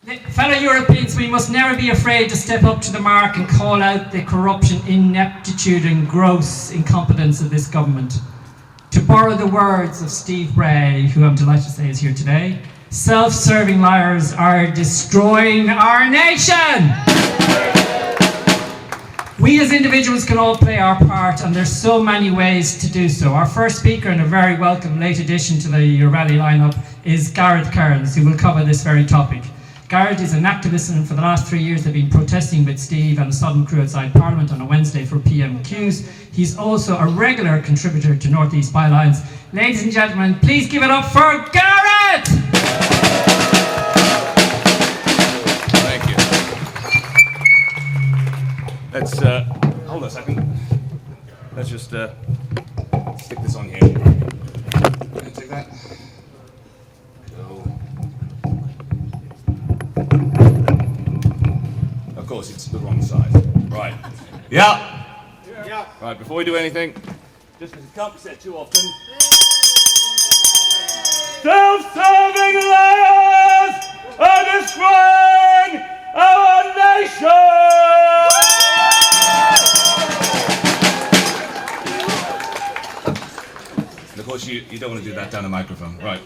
Fellow Europeans, we must never be afraid to step up to the mark and call out the corruption, ineptitude and gross incompetence of this government. To borrow the words of Steve Bray, who I'm delighted to say is here today, self-serving liars are destroying our nation! We as individuals can all play our part, and there's so many ways to do so. Our first speaker, and a very welcome late addition to the rally lineup, is Gareth Cairns, who will cover this very topic. Gareth is an activist, and for the last 3 years they've been protesting with Steve and the Sodom crew outside Parliament on a Wednesday for PMQs. He's also a regular contributor to North East Bylines. Ladies and gentlemen, please give it up for Gareth! Thank you. Let's, hold on a second. Let's just stick this on here. Take that. Of course, it's the wrong side. Right. Yeah. Right, before we do anything, just because it can't be said too often. Self-serving liars are destroying our nation! And of course, you don't want to do that down the microphone. Right.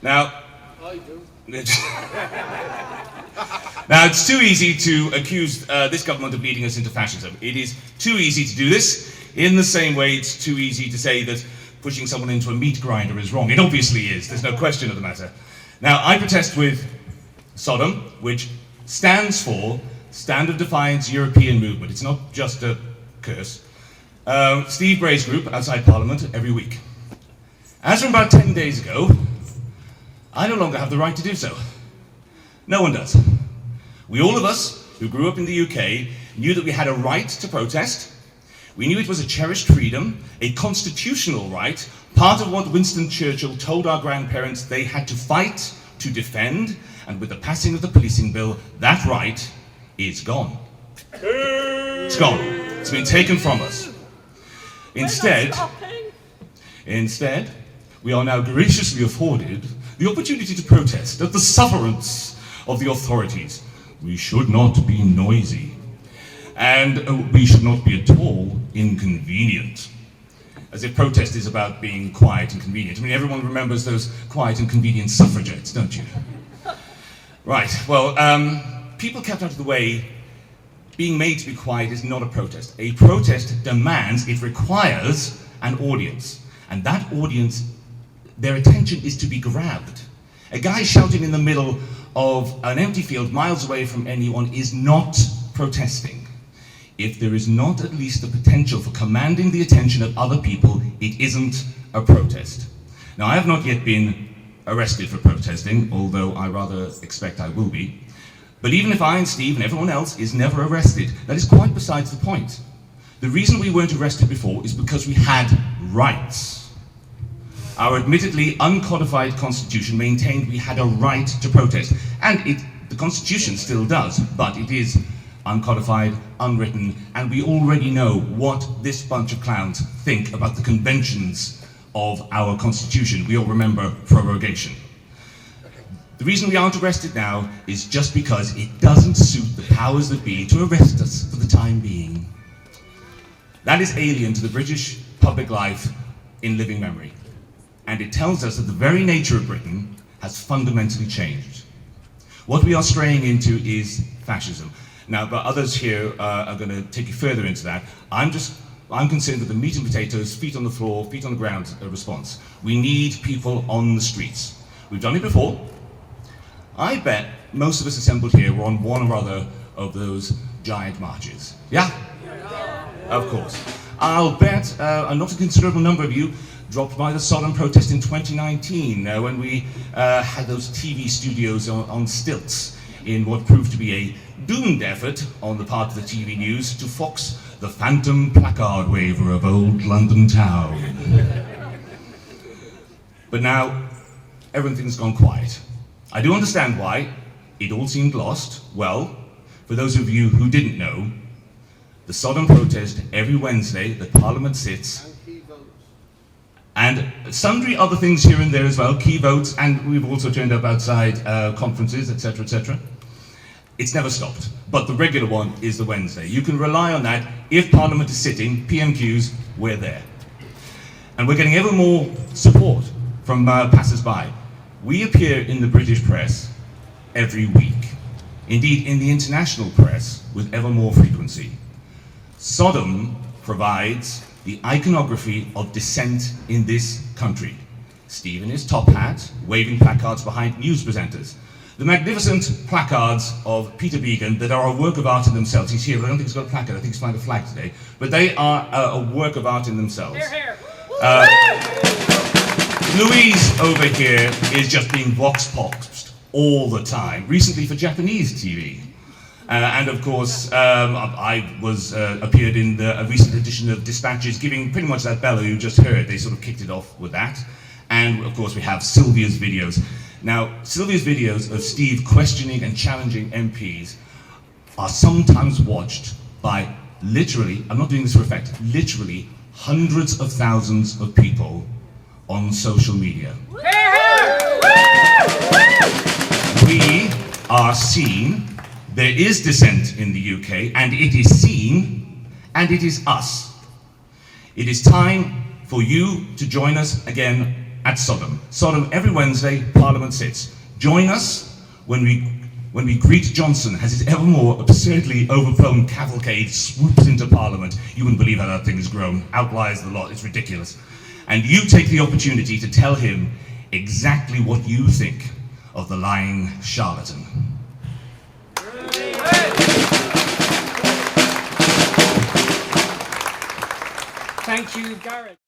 Now, I do. Now, it's too easy to accuse this government of leading us into fascism. It is too easy to do this, in the same way it's too easy to say that pushing someone into a meat grinder is wrong. It obviously is. There's no question of the matter. Now, I protest with Sodom, which stands for Stand of Defiance European Movement. It's not just a curse. Steve Bray's group outside Parliament every week. As from about 10 days ago, I no longer have the right to do so. No one does. We, all of us who grew up in the UK, knew that we had a right to protest. We knew it was a cherished freedom, a constitutional right, part of what Winston Churchill told our grandparents they had to fight to defend, and with the passing of the policing bill, that right is gone. It's gone. It's been taken from us. Instead, we are now graciously afforded the opportunity to protest at the sufferance of the authorities. We should not be noisy, and we should not be at all inconvenient. As if protest is about being quiet and convenient. I mean, everyone remembers those quiet and convenient suffragettes, don't you? Right, well, people kept out of the way. Being made to be quiet is not a protest. A protest demands, it requires an audience. And that audience, their attention is to be grabbed. A guy shouting in the middle of an empty field miles away from anyone is not protesting. If there is not at least the potential for commanding the attention of other people, it isn't a protest. Now, I have not yet been arrested for protesting, although I rather expect I will be. But even if I and Steve and everyone else is never arrested, that is quite besides the point. The reason we weren't arrested before is because we had rights. Our admittedly uncodified constitution maintained we had a right to protest. And the constitution still does, but it is uncodified, unwritten, and we already know what this bunch of clowns think about the conventions of our constitution. We all remember prorogation. The reason we aren't arrested now is just because it doesn't suit the powers that be to arrest us for the time being. That is alien to the British public life in living memory. And it tells us that the very nature of Britain has fundamentally changed. What we are straying into is fascism. Now, but others here are going to take you further into that. I'm concerned with the meat and potatoes, feet on the floor, feet on the ground response. We need people on the streets. We've done it before. I bet most of us assembled here were on one or other of those giant marches. Yeah? Of course. I'll bet not a considerable number of you dropped by the Sodom protest in 2019 when we had those TV studios on stilts in what proved to be a doomed effort on the part of the TV news to fox the phantom placard waver of old London town. But now, everything's gone quiet. I do understand why. It all seemed lost. Well, for those of you who didn't know, the Sodom protest every Wednesday that Parliament sits And sundry other things here and there as well, key votes, and we've also turned up outside conferences, etc., etc. It's never stopped, but the regular one is the Wednesday. You can rely on that. If Parliament is sitting, PMQs, we're there. And we're getting ever more support from passers-by. We appear in the British press every week. Indeed, in the international press with ever more frequency. Sodom provides the iconography of dissent in this country. Steve in his top hat, waving placards behind news presenters. The magnificent placards of Peter Began that are a work of art in themselves. He's here, but I don't think he's got a placard. I think he's flying a flag today. But they are a work of art in themselves. Louise over here is just being vox-popped all the time, recently for Japanese TV. And of course, I was appeared in a recent edition of Dispatches, giving pretty much that bellow you just heard. They sort of kicked it off with that. And of course, we have Sylvia's videos. Now, Sylvia's videos of Steve questioning and challenging MPs are sometimes watched by literally, I'm not doing this for effect, literally hundreds of thousands of people on social media. We are seen, there is dissent in the UK, and it is seen, and it is us. It is time for you to join us again at Sodom. Sodom, every Wednesday, Parliament sits. Join us when we greet Johnson as his ever more absurdly overblown cavalcade swoops into Parliament. You wouldn't believe how that thing has grown. Outliers the lot, it's ridiculous. And you take the opportunity to tell him exactly what you think of the lying charlatan. Thank you, Gareth.